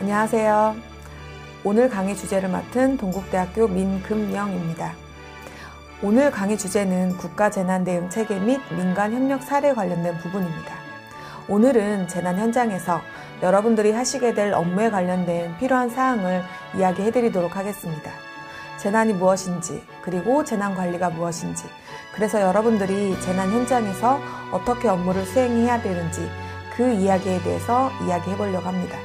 안녕하세요. 오늘 강의 주제를 맡은 동국대학교 민금영입니다. 오늘 강의 주제는 국가재난대응 체계 및 민간협력 사례 관련된 부분입니다. 오늘은 재난 현장에서 여러분들이 하시게 될 업무에 관련된 필요한 사항을 이야기해 드리도록 하겠습니다. 재난이 무엇인지, 그리고 재난관리가 무엇인지, 그래서 여러분들이 재난 현장에서 어떻게 업무를 수행해야 되는지 그 이야기에 대해서 이야기해 보려고 합니다.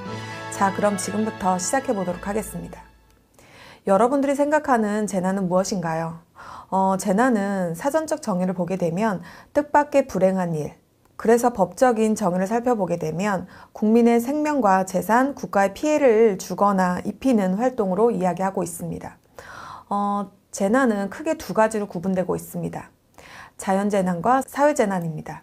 자, 그럼 지금부터 시작해 보도록 하겠습니다. 여러분들이 생각하는 재난은 무엇인가요? 재난은 사전적 정의를 보게 되면 뜻밖의 불행한 일, 그래서 법적인 정의를 살펴보게 되면 국민의 생명과 재산, 국가의 피해를 주거나 입히는 활동으로 이야기하고 있습니다. 재난은 크게 두 가지로 구분되고 있습니다. 자연재난과 사회재난입니다.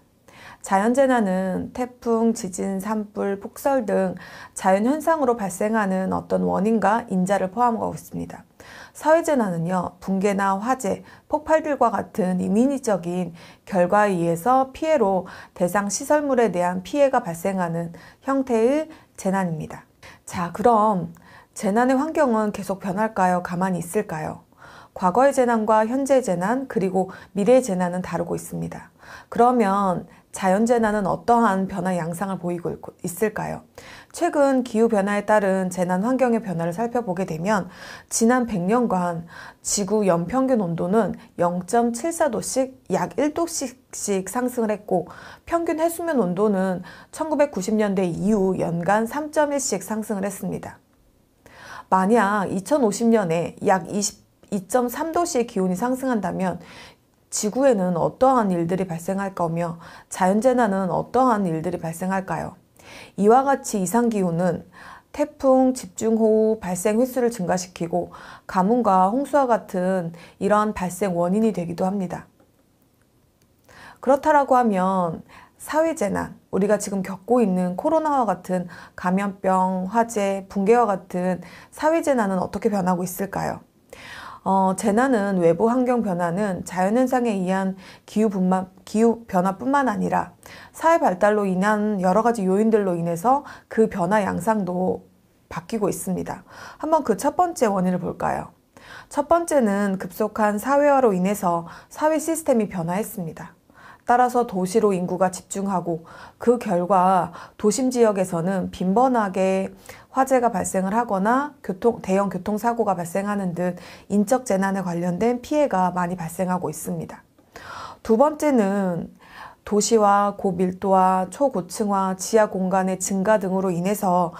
자연재난은 태풍, 지진, 산불, 폭설 등 자연현상으로 발생하는 어떤 원인과 인자를 포함하고 있습니다. 사회재난은요, 붕괴나 화재, 폭발들과 같은 인위적인 결과에 의해서 피해로 대상 시설물에 대한 피해가 발생하는 형태의 재난입니다. 자, 그럼 재난의 환경은 계속 변할까요? 가만히 있을까요? 과거의 재난과 현재의 재난, 그리고 미래의 재난은 다르고 있습니다. 그러면 자연재난은 어떠한 변화 양상을 보이고 있을까요? 최근 기후변화에 따른 재난 환경의 변화를 살펴보게 되면 지난 100년간 지구 연평균 온도는 0.74도씩 약 1도씩 상승을 했고, 평균 해수면 온도는 1990년대 이후 연간 3.1씩 상승을 했습니다. 만약 2050년에 약 2.3도씩 기온이 상승한다면 지구에는 어떠한 일들이 발생할 거며 자연재난은 어떠한 일들이 발생할까요? 이와 같이 이상기후는 태풍, 집중호우 발생 횟수를 증가시키고 가뭄과 홍수와 같은 이러한 발생 원인이 되기도 합니다. 그렇다라고 하면 사회재난, 우리가 지금 겪고 있는 코로나와 같은 감염병, 화재, 붕괴와 같은 사회재난은 어떻게 변하고 있을까요? 재난은 외부 환경 변화는 자연현상에 의한 기후 변화뿐만 아니라 사회 발달로 인한 여러 가지 요인들로 인해서 그 변화 양상도 바뀌고 있습니다. 한번 그 첫 번째 원인을 볼까요? 첫 번째는 급속한 사회화로 인해서 사회 시스템이 변화했습니다. 따라서 도시로 인구가 집중하고 그 결과 도심 지역에서는 빈번하게 화재가 발생을 하거나 대형 교통사고가 발생하는 등 인적 재난에 관련된 피해가 많이 발생하고 있습니다. 두 번째는 도시와 고밀도화, 초고층화, 지하 공간의 증가 등으로 인해서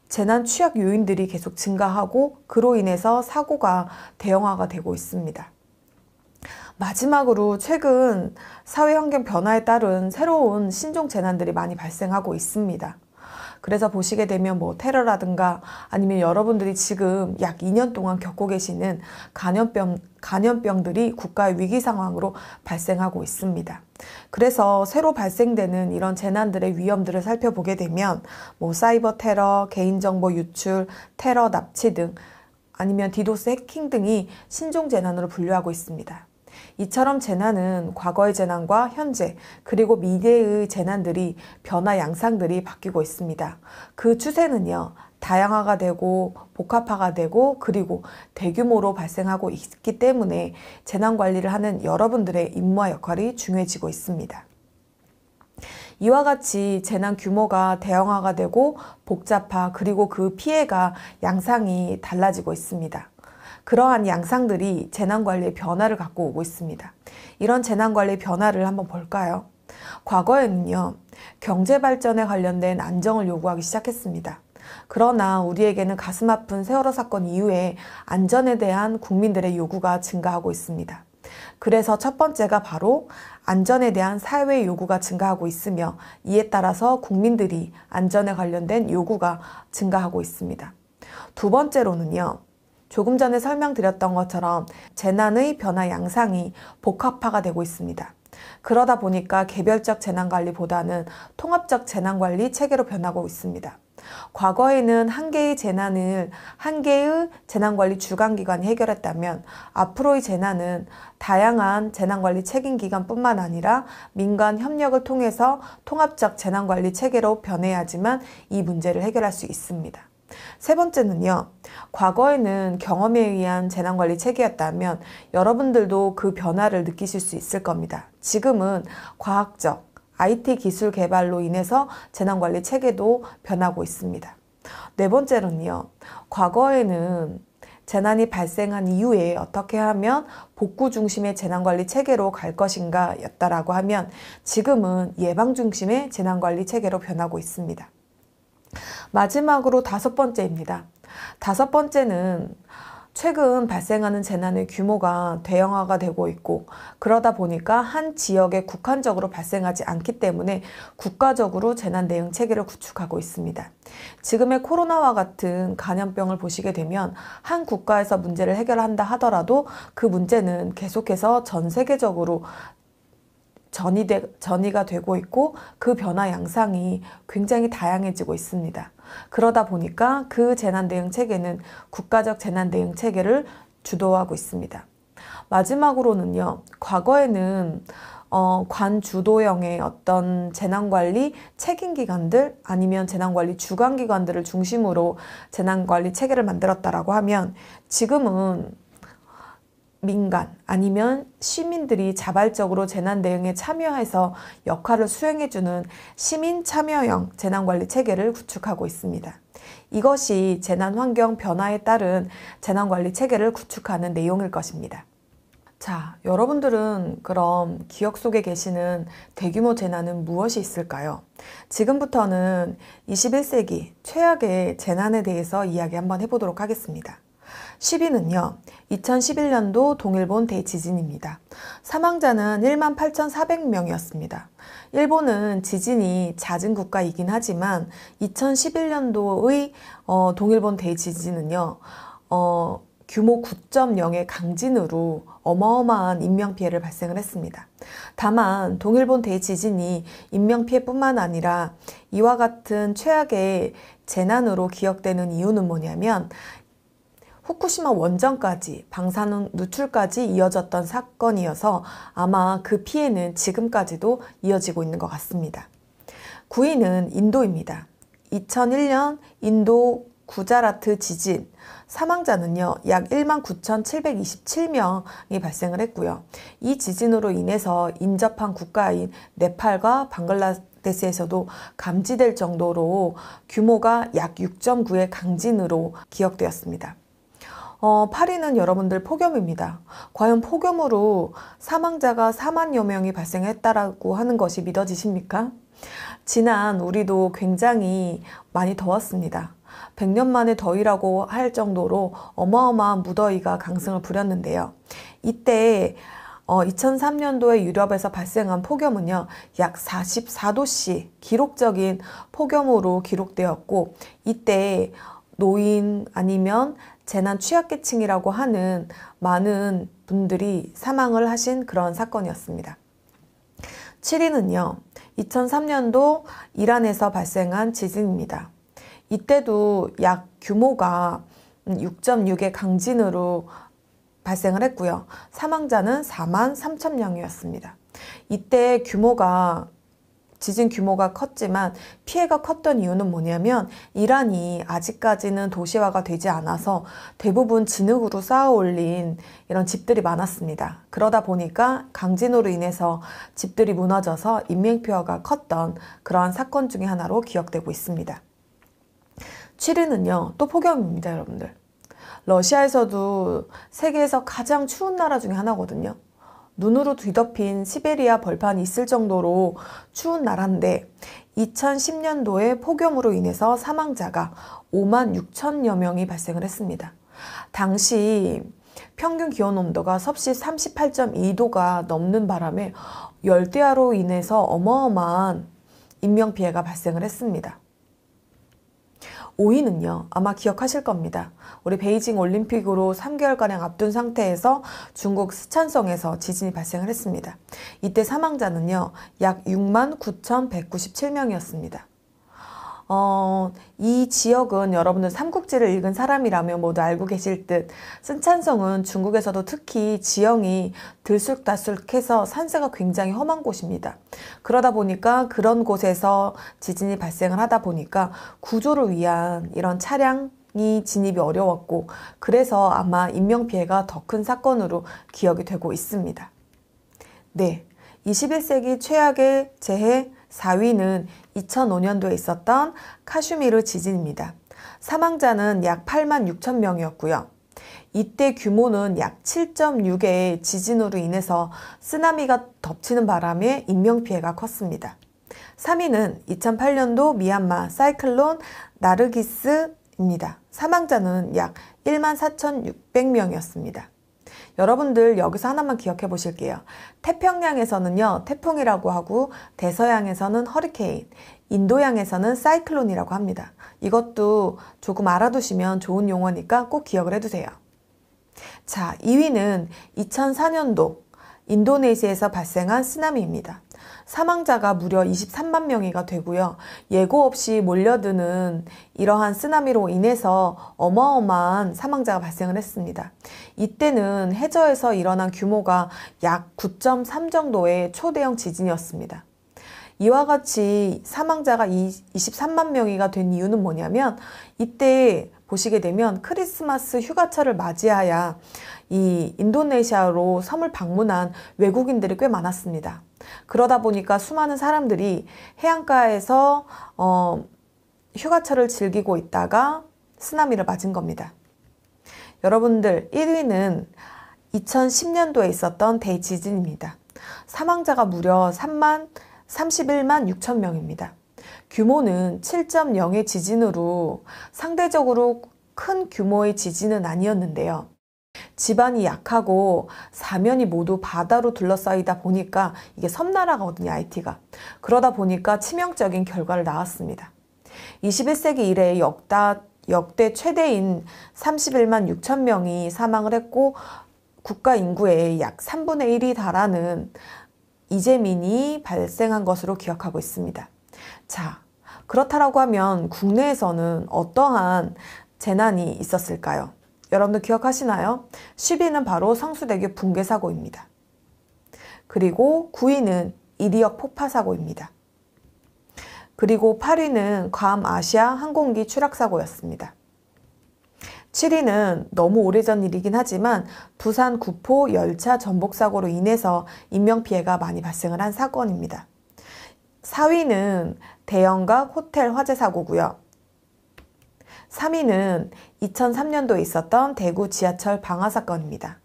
재난 취약 요인들이 계속 증가하고 그로 인해서 사고가 대형화가 되고 있습니다. 마지막으로 최근 사회환경 변화에 따른 새로운 신종 재난들이 많이 발생하고 있습니다. 그래서 보시게 되면 테러라든가 아니면 여러분들이 지금 약 2년 동안 겪고 계시는 감염병들이 국가의 위기 상황으로 발생하고 있습니다. 그래서 새로 발생되는 이런 재난들의 위험들을 살펴보게 되면 사이버 테러, 개인정보 유출, 테러 납치 등 아니면 디도스 해킹 등이 신종 재난으로 분류하고 있습니다. 이처럼 재난은 과거의 재난과 현재 그리고 미래의 재난들이 변화 양상들이 바뀌고 있습니다. 그 추세는요, 다양화가 되고 복합화가 되고 그리고 대규모로 발생하고 있기 때문에 재난관리를 하는 여러분들의 임무와 역할이 중요해지고 있습니다. 이와 같이 재난 규모가 대형화가 되고 복잡화 그리고 그 피해가 양상이 달라지고 있습니다. 그러한 양상들이 재난관리의 변화를 갖고 오고 있습니다. 이런 재난관리의 변화를 한번 볼까요? 과거에는요, 경제발전에 관련된 안정을 요구하기 시작했습니다. 그러나 우리에게는 가슴 아픈 세월호 사건 이후에 안전에 대한 국민들의 요구가 증가하고 있습니다. 그래서 첫 번째가 바로 안전에 대한 사회의 요구가 증가하고 있으며 이에 따라서 국민들이 안전에 관련된 요구가 증가하고 있습니다. 두 번째로는요, 조금 전에 설명드렸던 것처럼 재난의 변화 양상이 복합화가 되고 있습니다. 그러다 보니까 개별적 재난관리보다는 통합적 재난관리 체계로 변하고 있습니다. 과거에는 한 개의 재난관리 주관기관이 해결했다면 앞으로의 재난은 다양한 재난관리 책임기관뿐만 아니라 민간 협력을 통해서 통합적 재난관리 체계로 변해야지만 이 문제를 해결할 수 있습니다. 세 번째는요. 과거에는 경험에 의한 재난관리 체계였다면 여러분들도 그 변화를 느끼실 수 있을 겁니다. 지금은 과학적, IT 기술 개발로 인해서 재난관리 체계도 변하고 있습니다. 네 번째로는요. 과거에는 재난이 발생한 이후에 어떻게 하면 복구 중심의 재난관리 체계로 갈 것인가 였다라고 하면 지금은 예방 중심의 재난관리 체계로 변하고 있습니다. 마지막으로 다섯 번째입니다. 다섯 번째는 최근 발생하는 재난의 규모가 대형화가 되고 있고 그러다 보니까 한 지역에 국한적으로 발생하지 않기 때문에 국가적으로 재난 대응 체계를 구축하고 있습니다. 지금의 코로나와 같은 감염병을 보시게 되면 한 국가에서 문제를 해결한다 하더라도 그 문제는 계속해서 전 세계적으로 전이가 되고 있고 그 변화 양상이 굉장히 다양해지고 있습니다. 그러다 보니까 그 재난대응 체계는 국가적 재난대응 체계를 주도하고 있습니다. 마지막으로는요. 과거에는 관주도형의 어떤 재난관리 책임기관들 아니면 재난관리 주관기관들을 중심으로 재난관리 체계를 만들었다라고 하면 지금은 민간 아니면 시민들이 자발적으로 재난 대응에 참여해서 역할을 수행해주는 시민 참여형 재난관리 체계를 구축하고 있습니다. 이것이 재난 환경 변화에 따른 재난관리 체계를 구축하는 내용일 것입니다. 자, 여러분들은 그럼 기억 속에 계시는 대규모 재난은 무엇이 있을까요? 지금부터는 21세기 최악의 재난에 대해서 이야기 한번 해보도록 하겠습니다. 10위는요. 2011년도 동일본 대지진입니다. 사망자는 18,400명이었습니다. 일본은 지진이 잦은 국가이긴 하지만 2011년도의 동일본 대지진은요. 규모 9.0의 강진으로 어마어마한 인명피해를 발생을 했습니다. 다만 동일본 대지진이 인명피해뿐만 아니라 이와 같은 최악의 재난으로 기억되는 이유는 뭐냐면 후쿠시마 원전까지 방사능 누출까지 이어졌던 사건이어서 아마 그 피해는 지금까지도 이어지고 있는 것 같습니다. 9위는 인도입니다. 2001년 인도 구자라트 지진 사망자는요 약 19,727명이 발생을 했고요. 이 지진으로 인해서 인접한 국가인 네팔과 방글라데시에서도 감지될 정도로 규모가 약 6.9의 강진으로 기억되었습니다. 8위는 여러분들 폭염입니다. 과연 폭염으로 사망자가 4만여 명이 발생했다라고 하는 것이 믿어지십니까? 지난 우리도 굉장히 많이 더웠습니다. 100년 만의 더위라고 할 정도로 어마어마한 무더위가 강승을 부렸는데요. 이때 2003년도에 유럽에서 발생한 폭염은요, 약 44도씨 기록적인 폭염으로 기록되었고, 이때 노인 아니면 재난 취약계층이라고 하는 많은 분들이 사망을 하신 그런 사건이었습니다. 7위는요, 2003년도 이란에서 발생한 지진입니다. 이때도 약 규모가 6.6의 강진으로 발생을 했고요. 사망자는 43,000명이었습니다. 이때 지진 규모가 컸지만 피해가 컸던 이유는 뭐냐면 이란이 아직까지는 도시화가 되지 않아서 대부분 진흙으로 쌓아 올린 이런 집들이 많았습니다. 그러다 보니까 강진으로 인해서 집들이 무너져서 인명피해가 컸던 그러한 사건 중에 하나로 기억되고 있습니다. 7위는요, 또 폭염입니다, 여러분들. 러시아에서도 세계에서 가장 추운 나라 중에 하나거든요. 눈으로 뒤덮인 시베리아 벌판이 있을 정도로 추운 나라인데 2010년도에 폭염으로 인해서 사망자가 56,000여 명이 발생을 했습니다. 당시 평균 기온 온도가 섭씨 38.2도가 넘는 바람에 열대야로 인해서 어마어마한 인명피해가 발생을 했습니다. 5위는요. 아마 기억하실 겁니다. 우리 베이징 올림픽으로 3개월가량 앞둔 상태에서 중국 스촨성에서 지진이 발생을 했습니다. 이때 사망자는요. 약 69,197명이었습니다. 이 지역은 여러분들 삼국지를 읽은 사람이라면 모두 알고 계실 듯 스촨성은 중국에서도 특히 지형이 들쑥다쑥해서 산세가 굉장히 험한 곳입니다. 그러다 보니까 그런 곳에서 지진이 발생을 하다 보니까 구조를 위한 이런 차량 진입이 어려웠고 그래서 아마 인명피해가 더 큰 사건으로 기억이 되고 있습니다. 네, 21세기 최악의 재해 4위는 2005년도에 있었던 카슈미르 지진입니다. 사망자는 약 8만 6천 명이었고요. 이때 규모는 약 7.6의 지진으로 인해서 쓰나미가 덮치는 바람에 인명피해가 컸습니다. 3위는 2008년도 미얀마 사이클론 나르기스입니다. 사망자는 약 1만 4,600명이었습니다. 여러분들 여기서 하나만 기억해 보실게요. 태평양에서는요, 태풍이라고 하고 대서양에서는 허리케인, 인도양에서는 사이클론이라고 합니다. 이것도 조금 알아두시면 좋은 용어니까 꼭 기억을 해두세요. 자, 2위는 2004년도 인도네시아에서 발생한 쓰나미입니다. 사망자가 무려 23만 명이가 되고요. 예고 없이 몰려드는 이러한 쓰나미로 인해서 어마어마한 사망자가 발생을 했습니다. 이때는 해저에서 일어난 규모가 약 9.3 정도의 초대형 지진이었습니다. 이와 같이 사망자가 23만 명이가 된 이유는 뭐냐면 이때 보시게 되면 크리스마스 휴가철을 맞이하여 이 인도네시아로 섬을 방문한 외국인들이 꽤 많았습니다. 그러다 보니까 수많은 사람들이 해안가에서 휴가철을 즐기고 있다가 쓰나미를 맞은 겁니다. 여러분들 1위는 2010년도에 있었던 대지진입니다. 사망자가 무려 31만 6천 명입니다. 규모는 7.0의 지진으로 상대적으로 큰 규모의 지진은 아니었는데요. 지반이 약하고 사면이 모두 바다로 둘러싸이다 보니까 이게 섬나라거든요, 하이티가. 그러다 보니까 치명적인 결과를 낳았습니다. 21세기 이래 역대 최대인 31만 6천 명이 사망을 했고 국가 인구의 약 3분의 1이 달하는 이재민이 발생한 것으로 기억하고 있습니다. 자, 그렇다라고 하면 국내에서는 어떠한 재난이 있었을까요? 여러분들 기억하시나요? 10위는 바로 성수대교 붕괴 사고입니다. 그리고 9위는 이리역 폭파 사고입니다. 그리고 8위는 괌 아시아 항공기 추락 사고였습니다. 7위는 너무 오래전 일이긴 하지만 부산 구포 열차 전복 사고로 인해서 인명피해가 많이 발생을 한 사건입니다. 4위는 대형각 호텔 화재 사고고요. 3위는 2003년도에 있었던 대구 지하철 방화 사건입니다.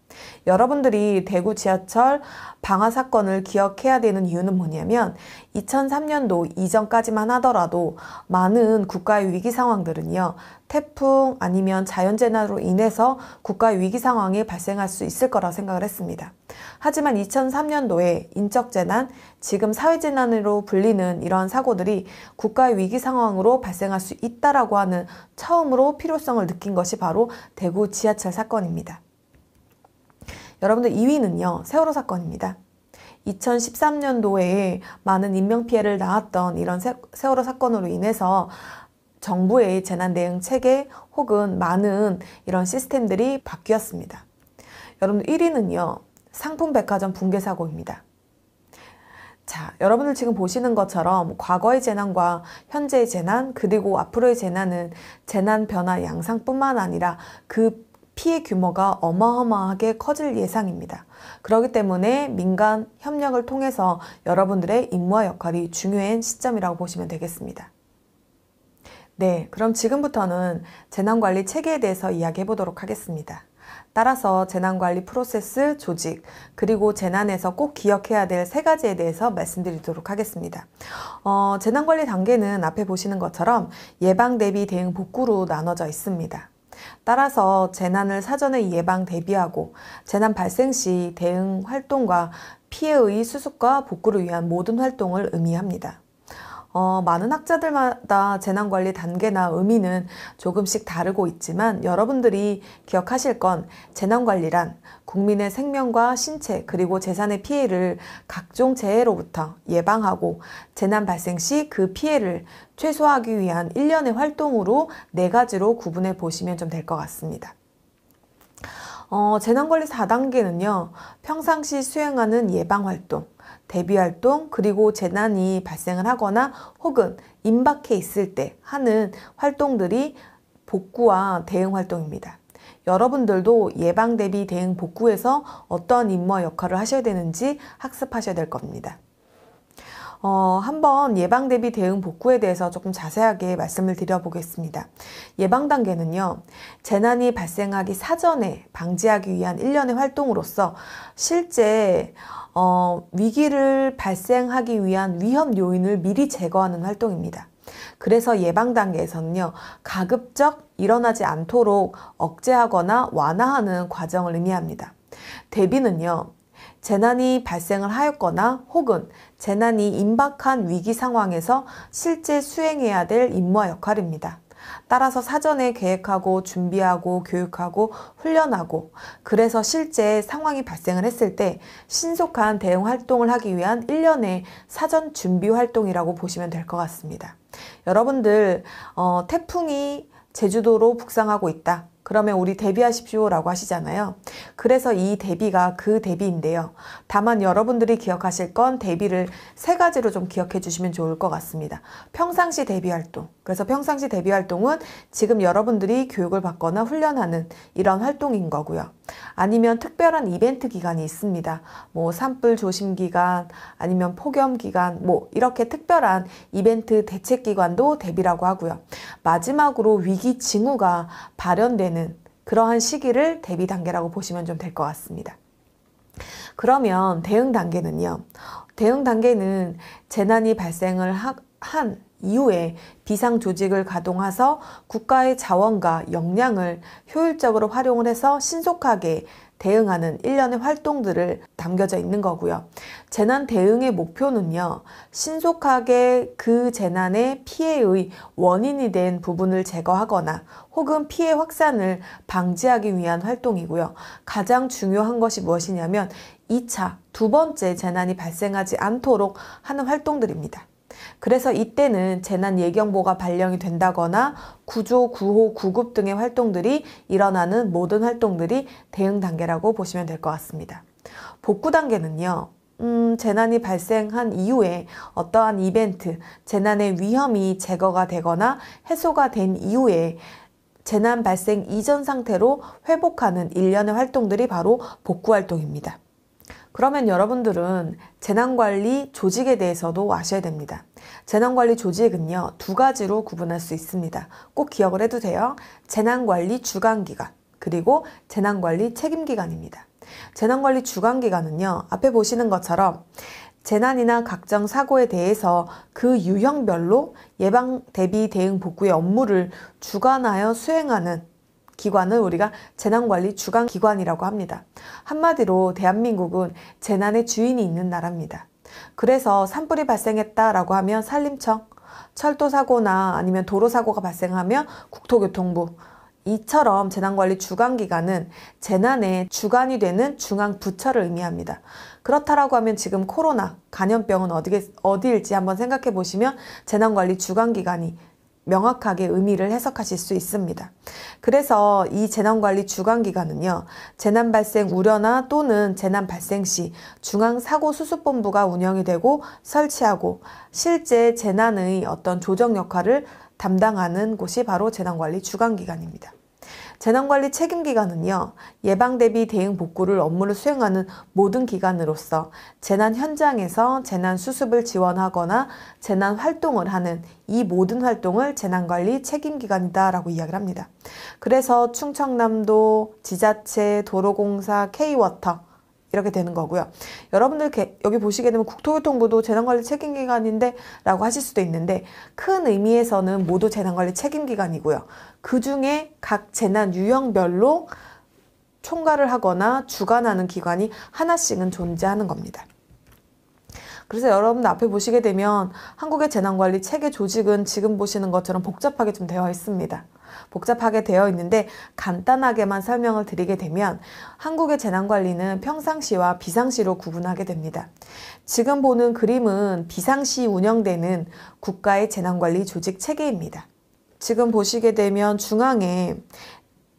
여러분들이 대구 지하철 방화 사건을 기억해야 되는 이유는 뭐냐면 2003년도 이전까지만 하더라도 많은 국가의 위기 상황들은요, 태풍 아니면 자연재난으로 인해서 국가의 위기 상황이 발생할 수 있을 거라 생각을 했습니다. 하지만 2003년도에 인적재난, 지금 사회재난으로 불리는 이러한 사고들이 국가의 위기 상황으로 발생할 수 있다라고 하는 처음으로 필요성을 느낀 것이 바로 대구 지하철 사건입니다. 여러분들 2위는요, 세월호 사건입니다. 2013년도에 많은 인명피해를 낳았던 이런 세월호 사건으로 인해서 정부의 재난대응 체계 혹은 많은 이런 시스템들이 바뀌었습니다. 여러분들 1위는요, 상품백화점 붕괴 사고입니다. 자, 여러분들 지금 보시는 것처럼 과거의 재난과 현재의 재난 그리고 앞으로의 재난은 재난 변화 양상뿐만 아니라 그 피해 규모가 어마어마하게 커질 예상입니다. 그렇기 때문에 민간 협력을 통해서 여러분들의 임무와 역할이 중요한 시점이라고 보시면 되겠습니다. 네, 그럼 지금부터는 재난관리 체계에 대해서 이야기해 보도록 하겠습니다. 따라서 재난관리 프로세스, 조직, 그리고 재난에서 꼭 기억해야 될 3가지에 대해서 말씀드리도록 하겠습니다. 재난관리 단계는 앞에 보시는 것처럼 예방, 대비, 대응, 복구로 나눠져 있습니다. 따라서 재난을 사전에 예방 대비하고 재난 발생 시 대응 활동과 피해의 수습과 복구를 위한 모든 활동을 의미합니다. 많은 학자들마다 재난관리 단계나 의미는 조금씩 다르고 있지만 여러분들이 기억하실 건 재난관리란 국민의 생명과 신체 그리고 재산의 피해를 각종 재해로부터 예방하고 재난 발생 시 그 피해를 최소화하기 위한 일련의 활동으로 4가지로 구분해 보시면 좀 될 것 같습니다. 재난관리 4단계는요, 평상시 수행하는 예방활동, 대비활동, 그리고 재난이 발생을 하거나 혹은 임박해 있을 때 하는 활동들이 복구와 대응 활동입니다. 여러분들도 예방 대비 대응 복구에서 어떠한 임무와 역할을 하셔야 되는지 학습하셔야 될 겁니다. 한번 예방 대비 대응 복구에 대해서 조금 자세하게 말씀을 드려보겠습니다. 예방 단계는요, 재난이 발생하기 사전에 방지하기 위한 일련의 활동으로서 실제 위기를 발생하기 위한 위험 요인을 미리 제거하는 활동입니다. 그래서 예방 단계에서는요, 가급적 일어나지 않도록 억제하거나 완화하는 과정을 의미합니다. 대비는요, 재난이 발생을 하였거나 혹은 재난이 임박한 위기 상황에서 실제 수행해야 될 임무와 역할입니다. 따라서 사전에 계획하고 준비하고 교육하고 훈련하고, 그래서 실제 상황이 발생을 했을 때 신속한 대응 활동을 하기 위한 일련의 사전 준비 활동이라고 보시면 될 것 같습니다. 여러분들 태풍이 제주도로 북상하고 있다. 그러면 우리 대비하십시오 라고 하시잖아요. 그래서 이 대비가 그 대비인데요. 다만 여러분들이 기억하실 건 대비를 세 가지로 좀 기억해 주시면 좋을 것 같습니다. 평상시 대비 활동. 그래서 평상시 대비 활동은 지금 여러분들이 교육을 받거나 훈련하는 이런 활동인 거고요. 아니면 특별한 이벤트 기간이 있습니다. 뭐 산불 조심 기간, 아니면 폭염 기간, 뭐 이렇게 특별한 이벤트 대책 기간도 대비라고 하고요. 마지막으로 위기 징후가 발현되는 그러한 시기를 대비 단계라고 보시면 좀 될 것 같습니다. 그러면 대응 단계는요. 대응 단계는 재난이 발생을 한 이후에 비상조직을 가동해서 국가의 자원과 역량을 효율적으로 활용을 해서 신속하게 대응하는 일련의 활동들을 담겨져 있는 거고요. 재난 대응의 목표는요, 신속하게 그 재난의 피해의 원인이 된 부분을 제거하거나 혹은 피해 확산을 방지하기 위한 활동이고요. 가장 중요한 것이 무엇이냐면 2차, 두 번째 재난이 발생하지 않도록 하는 활동들입니다. 그래서 이때는 재난 예경보가 발령이 된다거나 구조, 구호, 구급 등의 활동들이 일어나는 모든 활동들이 대응 단계라고 보시면 될 것 같습니다. 복구 단계는요, 재난이 발생한 이후에 어떠한 이벤트, 재난의 위험이 제거가 되거나 해소가 된 이후에 재난 발생 이전 상태로 회복하는 일련의 활동들이 바로 복구 활동입니다. 그러면 여러분들은 재난관리 조직에 대해서도 아셔야 됩니다. 재난관리 조직은요, 두 가지로 구분할 수 있습니다. 꼭 기억을 해도 돼요. 재난관리 주관기관, 그리고 재난관리 책임기관입니다. 재난관리 주관기관은요, 앞에 보시는 것처럼 재난이나 각종 사고에 대해서 그 유형별로 예방, 대비, 대응, 복구의 업무를 주관하여 수행하는 기관을 우리가 재난관리 주관기관이라고 합니다. 한마디로 대한민국은 재난의 주인이 있는 나라입니다. 그래서 산불이 발생했다라고 하면 산림청, 철도사고나 아니면 도로사고가 발생하면 국토교통부, 이처럼 재난관리 주관기관은 재난의 주관이 되는 중앙부처를 의미합니다. 그렇다라고 하면 지금 코로나, 감염병은 어디일지 한번 생각해 보시면 재난관리 주관기관이 명확하게 의미를 해석하실 수 있습니다. 그래서 이 재난관리 주관기관은요, 재난 발생 우려나 또는 재난 발생 시 중앙사고수습본부가 운영이 되고 설치하고 실제 재난의 어떤 조정 역할을 담당하는 곳이 바로 재난관리 주관기관입니다. 재난관리 책임기관은요, 예방 대비 대응 복구를 업무를 수행하는 모든 기관으로서 재난 현장에서 재난 수습을 지원하거나 재난 활동을 하는 이 모든 활동을 재난관리 책임기관이다 라고 이야기를 합니다. 그래서 충청남도, 지자체, 도로공사, K워터 이렇게 되는 거고요. 여러분들 여기 보시게 되면 국토교통부도 재난관리 책임기관인데 라고 하실 수도 있는데, 큰 의미에서는 모두 재난관리 책임기관이고요. 그 중에 각 재난 유형별로 총괄을 하거나 주관하는 기관이 하나씩은 존재하는 겁니다. 그래서 여러분들 앞에 보시게 되면 한국의 재난관리 체계 조직은 지금 보시는 것처럼 복잡하게 좀 되어 있습니다. 복잡하게 되어 있는데 간단하게만 설명을 드리게 되면 한국의 재난관리는 평상시와 비상시로 구분하게 됩니다. 지금 보는 그림은 비상시 운영되는 국가의 재난관리 조직 체계입니다. 지금 보시게 되면 중앙에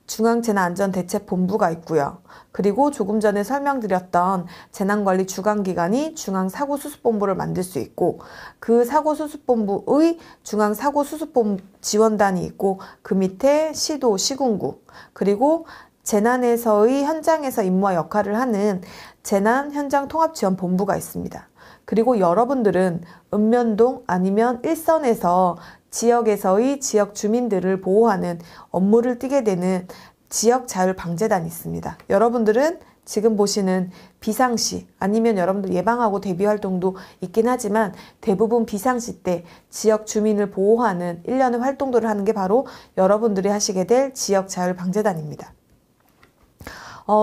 중앙재난안전대책본부가 있고요. 그리고 조금 전에 설명드렸던 재난관리 주관기관이 중앙사고수습본부를 만들 수 있고, 그 사고수습본부의 중앙사고수습본부 지원단이 있고, 그 밑에 시도, 시군구, 그리고 재난에서의 현장에서 임무와 역할을 하는 재난현장통합지원본부가 있습니다. 그리고 여러분들은 읍면동 아니면 일선에서 지역에서의 지역 주민들을 보호하는 업무를 띠게 되는 지역자율방재단이 있습니다. 여러분들은 지금 보시는 비상시 아니면 여러분들 예방하고 대비 활동도 있긴 하지만 대부분 비상시 때 지역 주민을 보호하는 일련의 활동들을 하는 게 바로 여러분들이 하시게 될 지역자율방재단입니다.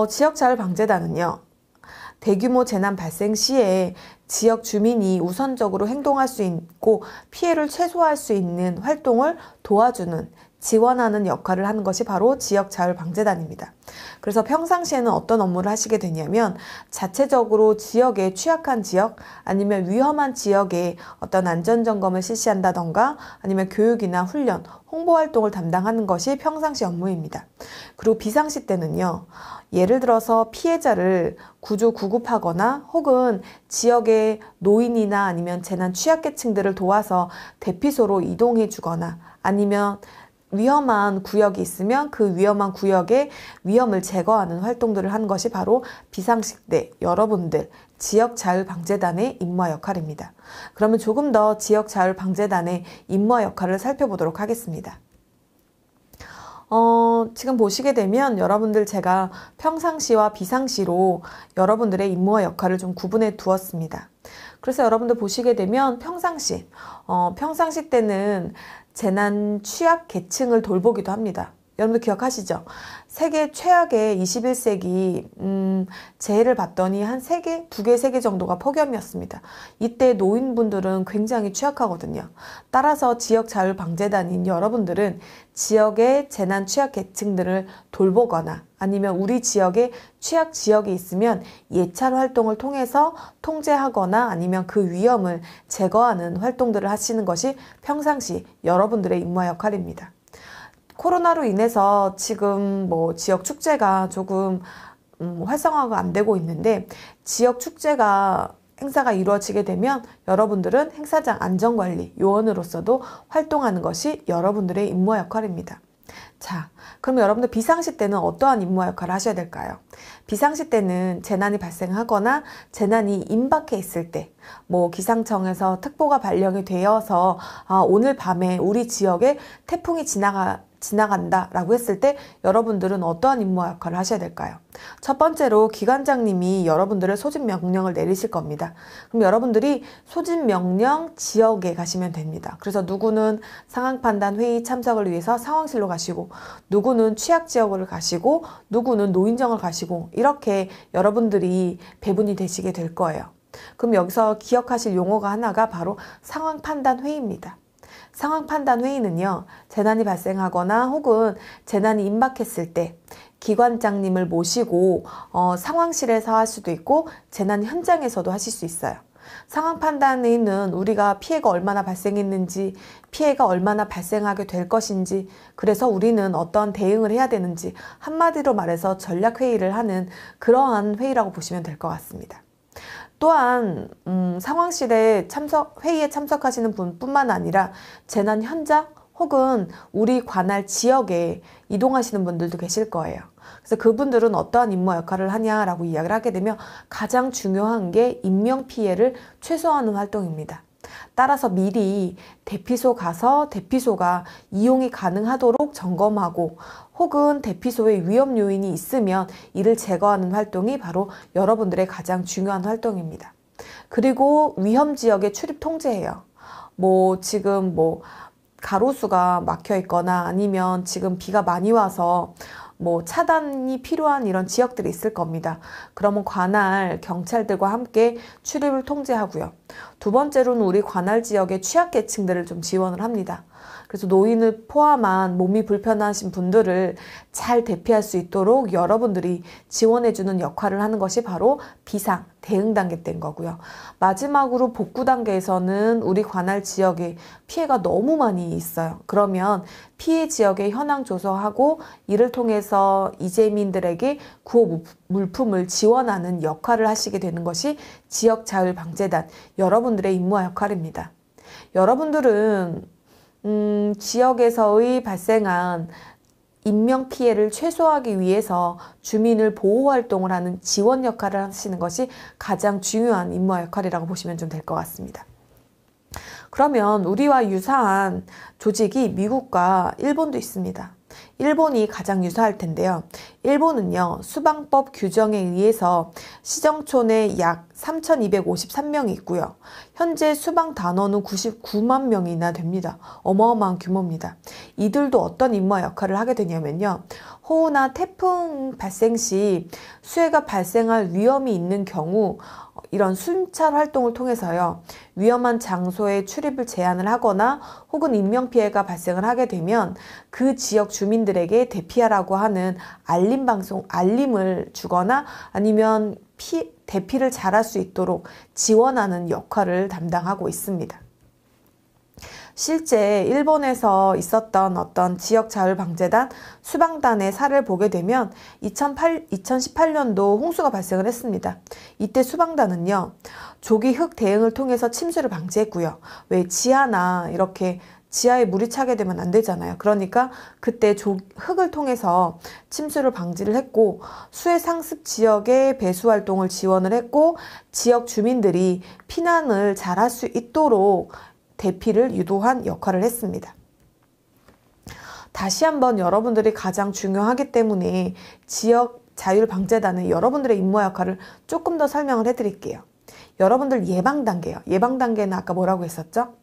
지역자율방재단은요, 대규모 재난 발생 시에 지역 주민이 우선적으로 행동할 수 있고 피해를 최소화할 수 있는 활동을 도와주는, 지원하는 역할을 하는 것이 바로 지역자율방재단입니다. 그래서 평상시에는 어떤 업무를 하시게 되냐면, 자체적으로 지역의 취약한 지역 아니면 위험한 지역에 어떤 안전점검을 실시한다던가 아니면 교육이나 훈련, 홍보활동을 담당하는 것이 평상시 업무입니다. 그리고 비상시 때는요, 예를 들어서 피해자를 구조 구급하거나 혹은 지역의 노인이나 아니면 재난 취약계층들을 도와서 대피소로 이동해 주거나 아니면 위험한 구역이 있으면 그 위험한 구역의 위험을 제거하는 활동들을 하는 것이 바로 비상시 때 여러분들 지역자율방재단의 임무와 역할입니다. 그러면 조금 더 지역자율방재단의 임무와 역할을 살펴보도록 하겠습니다. 지금 보시게 되면 여러분들 제가 평상시와 비상시로 여러분들의 임무와 역할을 좀 구분해 두었습니다. 그래서 여러분들 보시게 되면 평상시 때는 재난 취약 계층을 돌보기도 합니다. 여러분들 기억하시죠? 세계 최악의 21세기 재해를 봤더니 한 3개, 2개, 3개 정도가 폭염이었습니다. 이때 노인분들은 굉장히 취약하거든요. 따라서 지역자율방재단인 여러분들은 지역의 재난 취약 계층들을 돌보거나 아니면 우리 지역에 취약 지역이 있으면 예찰 활동을 통해서 통제하거나 아니면 그 위험을 제거하는 활동들을 하시는 것이 평상시 여러분들의 임무와 역할입니다. 코로나로 인해서 지금 지역 축제가 조금 활성화가 안 되고 있는데, 지역 축제가 행사가 이루어지게 되면 여러분들은 행사장 안전관리 요원으로서도 활동하는 것이 여러분들의 임무와 역할입니다. 자, 그럼 여러분들 비상시 때는 어떠한 임무와 역할을 하셔야 될까요? 비상시 때는 재난이 발생하거나 재난이 임박해 있을 때, 기상청에서 특보가 발령이 되어서 오늘 밤에 우리 지역에 태풍이 지나간다 라고 했을 때 여러분들은 어떠한 임무와 역할을 하셔야 될까요? 첫 번째로 기관장님이 여러분들의 소집 명령을 내리실 겁니다. 그럼 여러분들이 소집 명령 지역에 가시면 됩니다. 그래서 누구는 상황판단 회의 참석을 위해서 상황실로 가시고, 누구는 취약지역을 가시고, 누구는 노인정을 가시고, 이렇게 여러분들이 배분이 되시게 될 거예요. 그럼 여기서 기억하실 용어가 하나가 바로 상황판단 회의입니다. 상황판단회의는요, 재난이 발생하거나 혹은 재난이 임박했을 때 기관장님을 모시고 상황실에서 할 수도 있고 재난 현장에서도 하실 수 있어요. 상황판단회의는 우리가 피해가 얼마나 발생했는지, 피해가 얼마나 발생하게 될 것인지, 그래서 우리는 어떤 대응을 해야 되는지, 한마디로 말해서 전략회의를 하는 그러한 회의라고 보시면 될 것 같습니다. 또한 상황실에 회의에 참석하시는 분뿐만 아니라 재난 현장 혹은 우리 관할 지역에 이동하시는 분들도 계실 거예요. 그래서 그분들은 어떠한 임무와 역할을 하냐라고 이야기를 하게 되면 가장 중요한 게 인명피해를 최소화하는 활동입니다. 따라서 미리 대피소 가서 대피소가 이용이 가능하도록 점검하고, 혹은 대피소에 위험 요인이 있으면 이를 제거하는 활동이 바로 여러분들의 가장 중요한 활동입니다. 그리고 위험 지역의 출입 통제예요. 지금 가로수가 막혀 있거나 아니면 지금 비가 많이 와서 차단이 필요한 이런 지역들이 있을 겁니다. 그러면 관할 경찰들과 함께 출입을 통제하고요. 두 번째로는 우리 관할 지역의 취약계층들을 좀 지원을 합니다. 그래서 노인을 포함한 몸이 불편하신 분들을 잘 대피할 수 있도록 여러분들이 지원해주는 역할을 하는 것이 바로 비상, 대응 단계 때인 거고요. 마지막으로 복구 단계에서는 우리 관할 지역에 피해가 너무 많이 있어요. 그러면 피해 지역에 현황 조사하고 이를 통해서 이재민들에게 구호 물품을 지원하는 역할을 하시게 되는 것이 지역자율방재단 여러분들의 임무와 역할입니다. 여러분들은 지역에서의 발생한 인명피해를 최소화하기 위해서 주민을 보호활동을 하는 지원 역할을 하시는 것이 가장 중요한 임무와 역할이라고 보시면 좀 될 것 같습니다. 그러면 우리와 유사한 조직이 미국과 일본도 있습니다. 일본이 가장 유사할 텐데요. 일본은요, 수방법 규정에 의해서 시정촌에 약 3,253명이 있고요. 현재 수방 단원은 99만 명이나 됩니다. 어마어마한 규모입니다. 이들도 어떤 임무와 역할을 하게 되냐면요. 호우나 태풍 발생 시 수해가 발생할 위험이 있는 경우 이런 순찰 활동을 통해서요. 위험한 장소에 출입을 제한을 하거나 혹은 인명피해가 발생을 하게 되면 그 지역 주민들에게 대피하라고 하는 알림을 주거나 아니면 대피를 잘할 수 있도록 지원하는 역할을 담당하고 있습니다. 실제 일본에서 있었던 어떤 지역자율방재단 수방단의 사례를 보게 되면 2018년도 홍수가 발생을 했습니다. 이때 수방단은요, 조기 흙 대응을 통해서 침수를 방지했고요. 왜 지하나 이렇게 지하에 물이 차게 되면 안 되잖아요. 그러니까 그때 흙을 통해서 침수를 방지를 했고 수해 상습 지역의 배수 활동을 지원을 했고 지역 주민들이 피난을 잘할 수 있도록 대피를 유도한 역할을 했습니다. 다시 한번 여러분들이 가장 중요하기 때문에 지역자율방재단의 여러분들의 임무와 역할을 조금 더 설명을 해드릴게요. 여러분들 예방 단계요. 예방 단계는 아까 뭐라고 했었죠?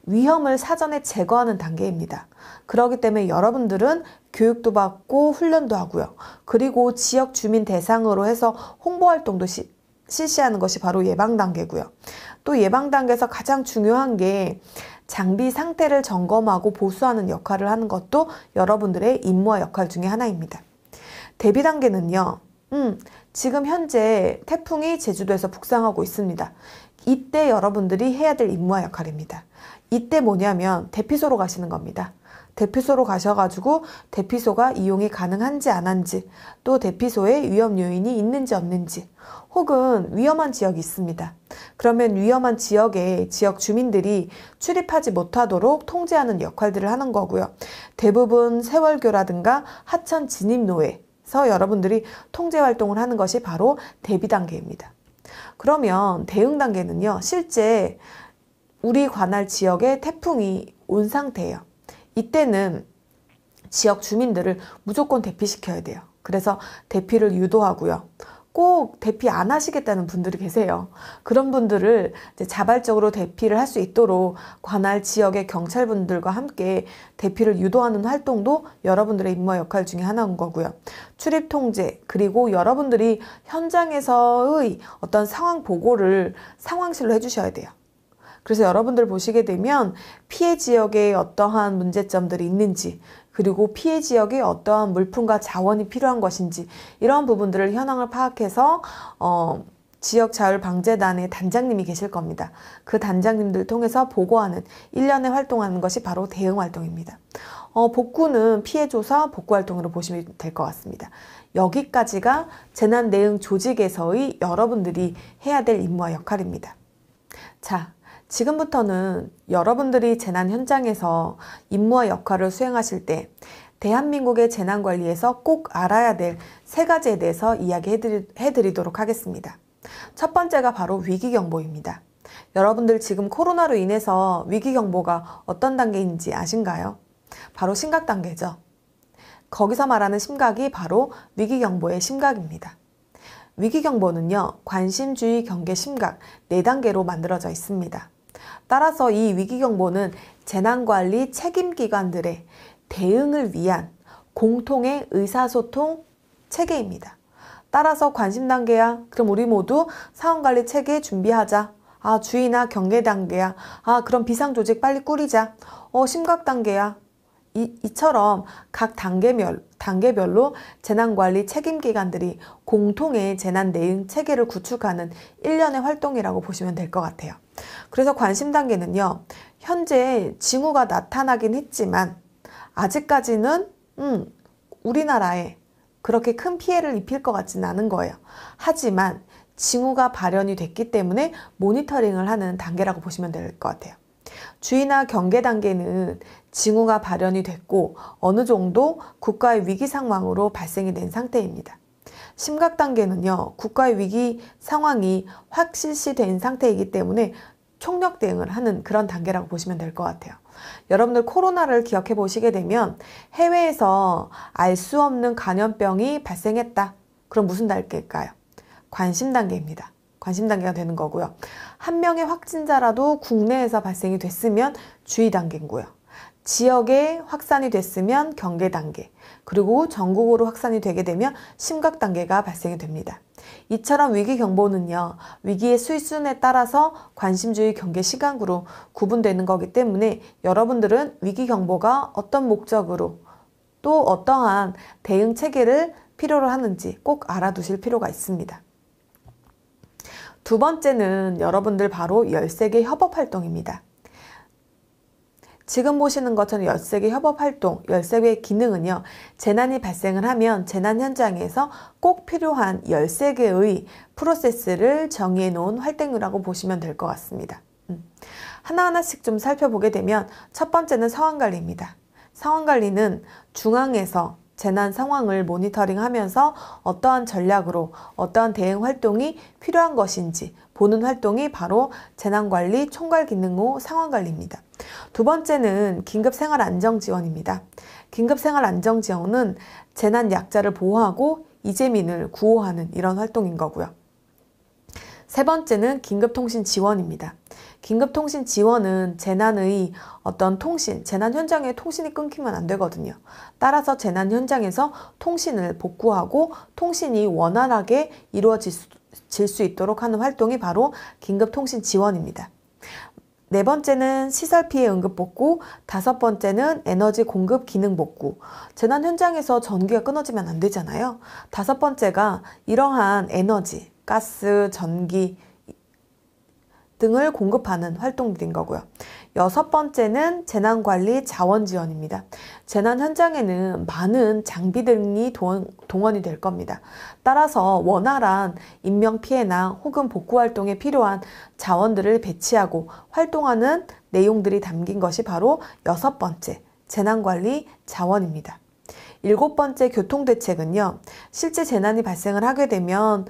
위험을 사전에 제거하는 단계입니다. 그렇기 때문에 여러분들은 교육도 받고 훈련도 하고요. 그리고 지역 주민 대상으로 해서 홍보 활동도 실시하는 것이 바로 예방 단계고요. 또 예방 단계에서 가장 중요한 게 장비 상태를 점검하고 보수하는 역할을 하는 것도 여러분들의 임무와 역할 중에 하나입니다. 대비 단계는요. 지금 현재 태풍이 제주도에서 북상하고 있습니다. 이때 여러분들이 해야 될 임무와 역할입니다. 이때 뭐냐면 대피소로 가시는 겁니다. 대피소로 가셔가지고 대피소가 이용이 가능한지 안 한지, 또 대피소에 위험 요인이 있는지 없는지, 혹은 위험한 지역이 있습니다. 그러면 위험한 지역에 지역 주민들이 출입하지 못하도록 통제하는 역할들을 하는 거고요. 대부분 세월교라든가 하천 진입로에서 여러분들이 통제 활동을 하는 것이 바로 대비 단계입니다. 그러면 대응 단계는요. 실제 우리 관할 지역에 태풍이 온 상태예요. 이때는 지역 주민들을 무조건 대피시켜야 돼요. 그래서 대피를 유도하고요. 꼭 대피 안 하시겠다는 분들이 계세요. 그런 분들을 이제 자발적으로 대피를 할 수 있도록 관할 지역의 경찰분들과 함께 대피를 유도하는 활동도 여러분들의 임무와 역할 중에 하나인 거고요. 출입 통제, 그리고 여러분들이 현장에서의 어떤 상황 보고를 상황실로 해주셔야 돼요. 그래서 여러분들 보시게 되면 피해 지역에 어떠한 문제점들이 있는지, 그리고 피해 지역에 어떠한 물품과 자원이 필요한 것인지, 이런 부분들을 현황을 파악해서 지역자율방재단의 단장님이 계실 겁니다. 그 단장님들 통해서 보고하는, 1년에 활동하는 것이 바로 대응 활동입니다. 복구는 피해조사, 복구 활동으로 보시면 될 것 같습니다. 여기까지가 재난 대응 조직에서의 여러분들이 해야 될 임무와 역할입니다. 자, 지금부터는 여러분들이 재난 현장에서 임무와 역할을 수행하실 때 대한민국의 재난관리에서 꼭 알아야 될 3가지에 대해서 이야기해드리도록 하겠습니다. 첫 번째가 바로 위기경보입니다. 여러분들 지금 코로나로 인해서 위기경보가 어떤 단계인지 아신가요? 바로 심각 단계죠. 거기서 말하는 심각이 바로 위기경보의 심각입니다. 위기경보는요, 관심주의, 경계, 심각 4단계로 만들어져 있습니다. 따라서 이 위기경보는 재난관리 책임기관들의 대응을 위한 공통의 의사소통 체계입니다. 따라서 관심 단계야. 그럼 우리 모두 상황관리 체계 준비하자. 아, 주의나 경계 단계야. 아, 그럼 비상조직 빨리 꾸리자. 심각 단계야. 이처럼 각 단계별로 재난관리 책임기관들이 공통의 재난 대응 체계를 구축하는 일련의 활동이라고 보시면 될 것 같아요. 그래서 관심 단계는요, 현재 징후가 나타나긴 했지만 아직까지는 우리나라에 그렇게 큰 피해를 입힐 것 같지는 않은 거예요. 하지만 징후가 발현이 됐기 때문에 모니터링을 하는 단계라고 보시면 될 것 같아요. 주의나 경계 단계는 징후가 발현이 됐고 어느 정도 국가의 위기 상황으로 발생이 된 상태입니다. 심각 단계는요, 국가의 위기 상황이 확실시된 상태이기 때문에 총력 대응을 하는 그런 단계라고 보시면 될 것 같아요. 여러분들 코로나를 기억해 보시게 되면 해외에서 알 수 없는 감염병이 발생했다. 그럼 무슨 단계일까요? 관심 단계입니다. 관심 단계가 되는 거고요. 한 명의 확진자라도 국내에서 발생이 됐으면 주의 단계고요. 지역에 확산이 됐으면 경계 단계, 그리고 전국으로 확산이 되게 되면 심각 단계가 발생이 됩니다. 이처럼 위기 경보는요, 위기의 수준에 따라서 관심주의 경계 시간으로 구분되는 거기 때문에 여러분들은 위기 경보가 어떤 목적으로 또 어떠한 대응 체계를 필요로 하는지 꼭 알아두실 필요가 있습니다. 두 번째는 여러분들 바로 13개 협업 활동입니다. 지금 보시는 것처럼 13개 협업 활동, 13개의 기능은요, 재난이 발생을 하면 재난 현장에서 꼭 필요한 13개의 프로세스를 정의해 놓은 활동이라고 보시면 될 것 같습니다. 하나하나씩 좀 살펴보게 되면 첫 번째는 상황관리입니다. 상황관리는 중앙에서 재난 상황을 모니터링하면서 어떠한 전략으로 어떠한 대응 활동이 필요한 것인지 보는 활동이 바로 재난관리 총괄 기능 후 상황관리입니다. 두 번째는 긴급생활안정지원입니다. 긴급생활안정지원은 재난 약자를 보호하고 이재민을 구호하는 이런 활동인 거고요. 세 번째는 긴급통신지원입니다. 긴급통신지원은 재난의 어떤 통신, 재난 현장의 통신이 끊기면 안 되거든요. 따라서 재난 현장에서 통신을 복구하고 통신이 원활하게 이루어질 수 있도록 하는 활동이 바로 긴급통신지원입니다. 네 번째는 시설피해 응급복구, 다섯 번째는 에너지 공급 기능 복구. 재난 현장에서 전기가 끊어지면 안 되잖아요. 다섯 번째가 이러한 에너지, 가스, 전기 등을 공급하는 활동들인 거고요. 여섯 번째는 재난관리 자원지원입니다. 재난 현장에는 많은 장비 등이 동원이 될 겁니다. 따라서 원활한 인명피해나 혹은 복구활동에 필요한 자원들을 배치하고 활동하는 내용들이 담긴 것이 바로 여섯 번째 재난관리 자원입니다. 일곱 번째 교통대책은요, 실제 재난이 발생을 하게 되면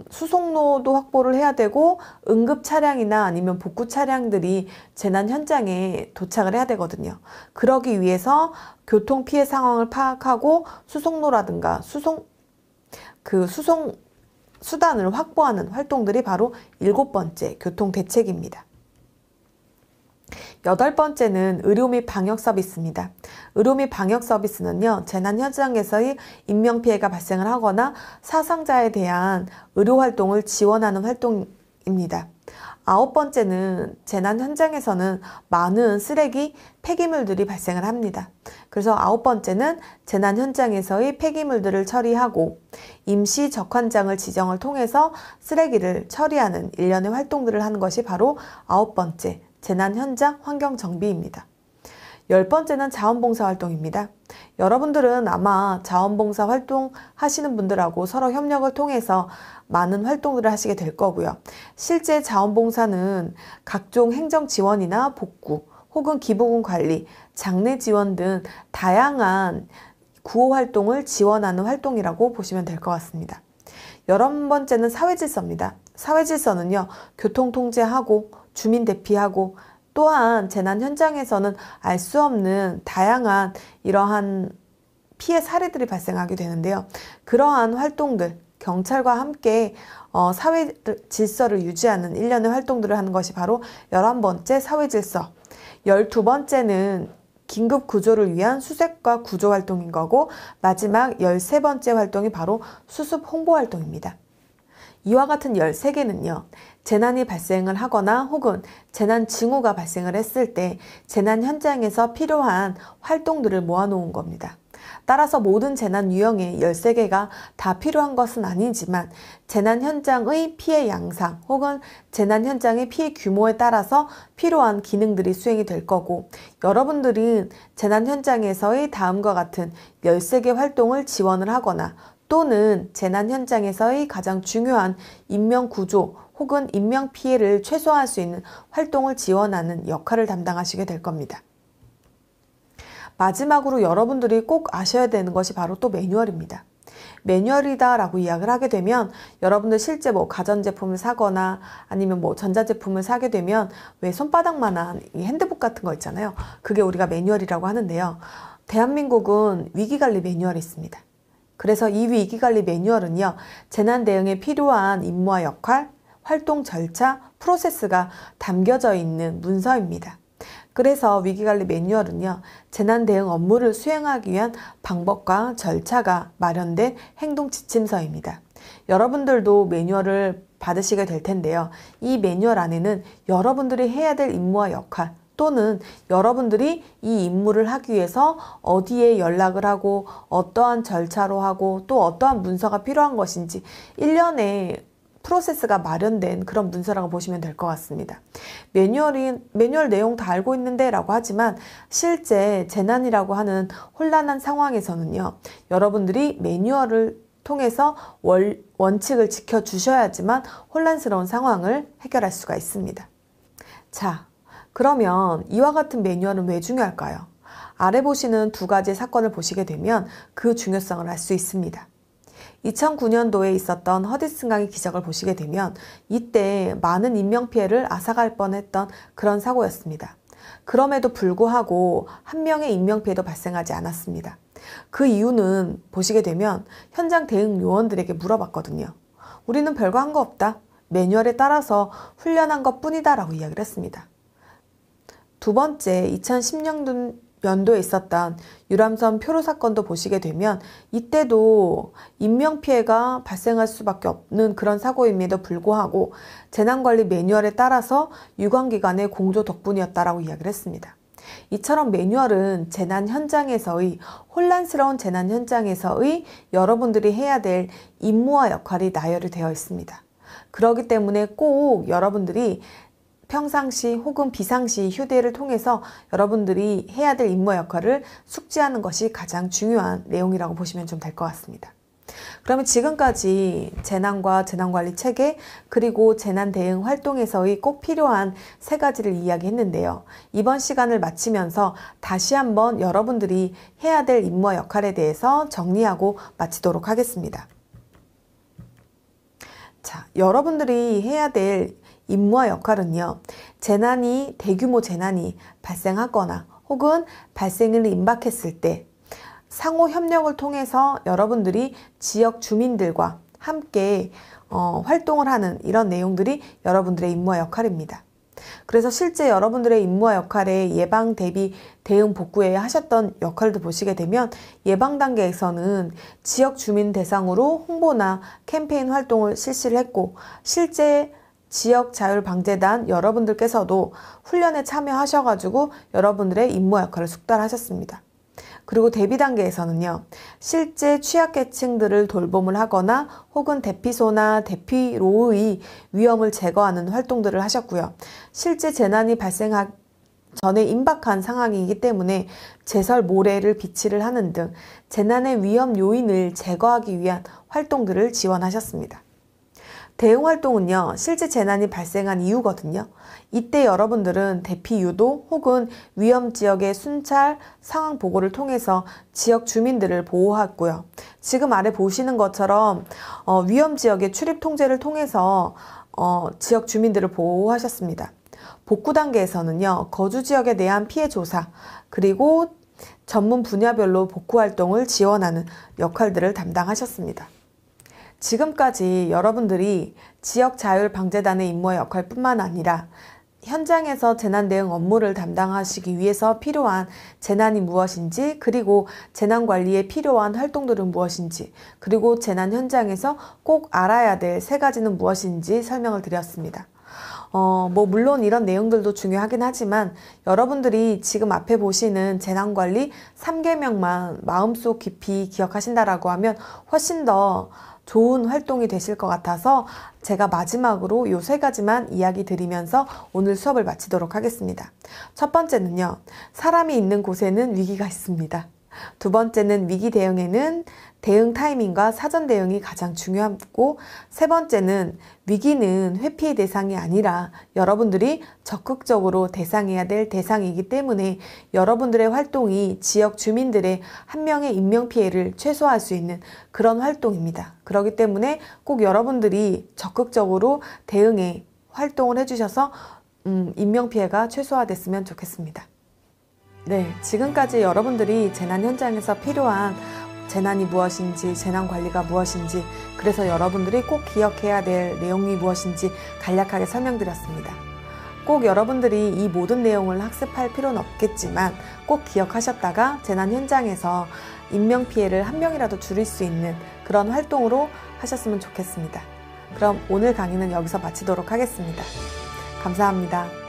수송로도 확보를 해야 되고 응급 차량이나 아니면 복구 차량들이 재난 현장에 도착을 해야 되거든요. 그러기 위해서 교통 피해 상황을 파악하고 수송로라든가 수송 수단을 확보하는 활동들이 바로 일곱 번째 교통대책입니다. 여덟 번째는 의료 및 방역 서비스입니다. 의료 및 방역 서비스는요, 재난 현장에서의 인명피해가 발생을 하거나 사상자에 대한 의료 활동을 지원하는 활동입니다. 아홉 번째는 재난 현장에서는 많은 쓰레기, 폐기물들이 발생을 합니다. 그래서 아홉 번째는 재난 현장에서의 폐기물들을 처리하고 임시 적환장을 지정을 통해서 쓰레기를 처리하는 일련의 활동들을 하는 것이 바로 아홉 번째 재난 현장 환경 정비입니다. 열 번째는 자원봉사 활동입니다. 여러분들은 아마 자원봉사 활동 하시는 분들하고 서로 협력을 통해서 많은 활동들을 하시게 될 거고요. 실제 자원봉사는 각종 행정 지원이나 복구 혹은 기부금 관리, 장례 지원 등 다양한 구호 활동을 지원하는 활동이라고 보시면 될 것 같습니다. 열한 번째는 사회질서입니다. 사회질서는요, 교통 통제하고 주민 대피하고 또한 재난 현장에서는 알 수 없는 다양한 이러한 피해 사례들이 발생하게 되는데요. 그러한 활동들, 경찰과 함께 사회 질서를 유지하는 일련의 활동들을 하는 것이 바로 11번째 사회질서, 12번째는 긴급 구조를 위한 수색과 구조 활동인 거고 마지막 13번째 활동이 바로 수습 홍보 활동입니다. 이와 같은 13개는요. 재난이 발생을 하거나 혹은 재난 징후가 발생을 했을 때 재난 현장에서 필요한 활동들을 모아놓은 겁니다. 따라서 모든 재난 유형의 13개가 다 필요한 것은 아니지만 재난 현장의 피해 양상 혹은 재난 현장의 피해 규모에 따라서 필요한 기능들이 수행이 될 거고, 여러분들은 재난 현장에서의 다음과 같은 13개 활동을 지원을 하거나 또는 재난 현장에서의 가장 중요한 인명구조 혹은 인명피해를 최소화할 수 있는 활동을 지원하는 역할을 담당하시게 될 겁니다. 마지막으로 여러분들이 꼭 아셔야 되는 것이 바로 또 매뉴얼입니다. 매뉴얼이다 라고 이야기를 하게 되면 여러분들 실제 가전제품을 사거나 아니면 전자제품을 사게 되면 왜 손바닥만한 이 핸드북 같은 거 있잖아요. 그게 우리가 매뉴얼이라고 하는데요. 대한민국은 위기관리 매뉴얼이 있습니다. 그래서 이 위기관리 매뉴얼은요, 재난 대응에 필요한 임무와 역할, 활동 절차, 프로세스가 담겨져 있는 문서입니다. 그래서 위기관리 매뉴얼은요, 재난 대응 업무를 수행하기 위한 방법과 절차가 마련된 행동 지침서입니다. 여러분들도 매뉴얼을 받으시게 될 텐데요. 이 매뉴얼 안에는 여러분들이 해야 될 임무와 역할, 또는 여러분들이 이 임무를 하기 위해서 어디에 연락을 하고 어떠한 절차로 하고 또 어떠한 문서가 필요한 것인지 일련의 프로세스가 마련된 그런 문서라고 보시면 될 것 같습니다. 매뉴얼 내용 다 알고 있는데 라고 하지만 실제 재난이라고 하는 혼란한 상황에서는요, 여러분들이 매뉴얼을 통해서 원칙을 지켜주셔야지만 혼란스러운 상황을 해결할 수가 있습니다. 자, 그러면 이와 같은 매뉴얼은 왜 중요할까요? 아래 보시는 두 가지 사건을 보시게 되면 그 중요성을 알 수 있습니다. 2009년도에 있었던 허디슨강의 기적을 보시게 되면 이때 많은 인명피해를 앗아갈 뻔했던 그런 사고였습니다. 그럼에도 불구하고 한 명의 인명피해도 발생하지 않았습니다. 그 이유는 보시게 되면 현장 대응 요원들에게 물어봤거든요. 우리는 별거 한 거 없다. 매뉴얼에 따라서 훈련한 것 뿐이다 라고 이야기를 했습니다. 두 번째, 2010년도에 있었던 유람선 표로 사건도 보시게 되면 이때도 인명피해가 발생할 수밖에 없는 그런 사고임에도 불구하고 재난관리 매뉴얼에 따라서 유관기관의 공조 덕분이었다라고 이야기를 했습니다. 이처럼 매뉴얼은 재난 현장에서의 혼란스러운 재난 현장에서의 여러분들이 해야 될 임무와 역할이 나열이 되어 있습니다. 그렇기 때문에 꼭 여러분들이 평상시 혹은 비상시 휴대를 통해서 여러분들이 해야 될 임무 역할을 숙지하는 것이 가장 중요한 내용이라고 보시면 좀 될 것 같습니다. 그러면 지금까지 재난과 재난관리 체계 그리고 재난 대응 활동에서의 꼭 필요한 세 가지를 이야기했는데요. 이번 시간을 마치면서 다시 한번 여러분들이 해야 될 임무와 역할에 대해서 정리하고 마치도록 하겠습니다. 자, 여러분들이 해야 될 임무와 역할은요, 대규모 재난이 발생하거나 혹은 발생을 임박했을 때 상호 협력을 통해서 여러분들이 지역 주민들과 함께 활동을 하는 이런 내용들이 여러분들의 임무와 역할입니다. 그래서 실제 여러분들의 임무와 역할에 예방, 대비, 대응, 복구에 하셨던 역할도 보시게 되면 예방 단계에서는 지역 주민 대상으로 홍보나 캠페인 활동을 실시를 했고, 실제 지역자율방재단 여러분들께서도 훈련에 참여하셔가지고 여러분들의 임무 역할을 숙달하셨습니다. 그리고 대비 단계에서는요, 실제 취약계층들을 돌봄을 하거나 혹은 대피소나 대피로의 위험을 제거하는 활동들을 하셨고요. 실제 재난이 발생하기 전에 임박한 상황이기 때문에 제설 모래를 비치를 하는 등 재난의 위험 요인을 제거하기 위한 활동들을 지원하셨습니다. 대응 활동은요, 실제 재난이 발생한 이유거든요. 이때 여러분들은 대피 유도 혹은 위험 지역의 순찰, 상황 보고를 통해서 지역 주민들을 보호하고요. 지금 아래 보시는 것처럼 위험 지역의 출입 통제를 통해서 지역 주민들을 보호하셨습니다. 복구 단계에서는요, 거주 지역에 대한 피해 조사, 그리고 전문 분야별로 복구 활동을 지원하는 역할들을 담당하셨습니다. 지금까지 여러분들이 지역자율방재단의 임무와 역할뿐만 아니라 현장에서 재난 대응 업무를 담당하시기 위해서 필요한 재난이 무엇인지, 그리고 재난 관리에 필요한 활동들은 무엇인지, 그리고 재난 현장에서 꼭 알아야 될 세 가지는 무엇인지 설명을 드렸습니다. 물론 이런 내용들도 중요하긴 하지만 여러분들이 지금 앞에 보시는 재난관리 3계명만 마음속 깊이 기억하신다라고 하면 훨씬 더 좋은 활동이 되실 것 같아서 제가 마지막으로 요 세 가지만 이야기 드리면서 오늘 수업을 마치도록 하겠습니다. 첫 번째는요, 사람이 있는 곳에는 위기가 있습니다. 두 번째는 위기 대응에는 대응 타이밍과 사전 대응이 가장 중요하고, 세 번째는 위기는 회피의 대상이 아니라 여러분들이 적극적으로 대상해야 될 대상이기 때문에 여러분들의 활동이 지역 주민들의 한 명의 인명피해를 최소화할 수 있는 그런 활동입니다. 그렇기 때문에 꼭 여러분들이 적극적으로 대응에 활동을 해주셔서 인명피해가 최소화됐으면 좋겠습니다. 네, 지금까지 여러분들이 재난 현장에서 필요한 재난이 무엇인지, 재난관리가 무엇인지, 그래서 여러분들이 꼭 기억해야 될 내용이 무엇인지 간략하게 설명드렸습니다. 꼭 여러분들이 이 모든 내용을 학습할 필요는 없겠지만 꼭 기억하셨다가 재난 현장에서 인명피해를 한 명이라도 줄일 수 있는 그런 활동으로 하셨으면 좋겠습니다. 그럼 오늘 강의는 여기서 마치도록 하겠습니다. 감사합니다.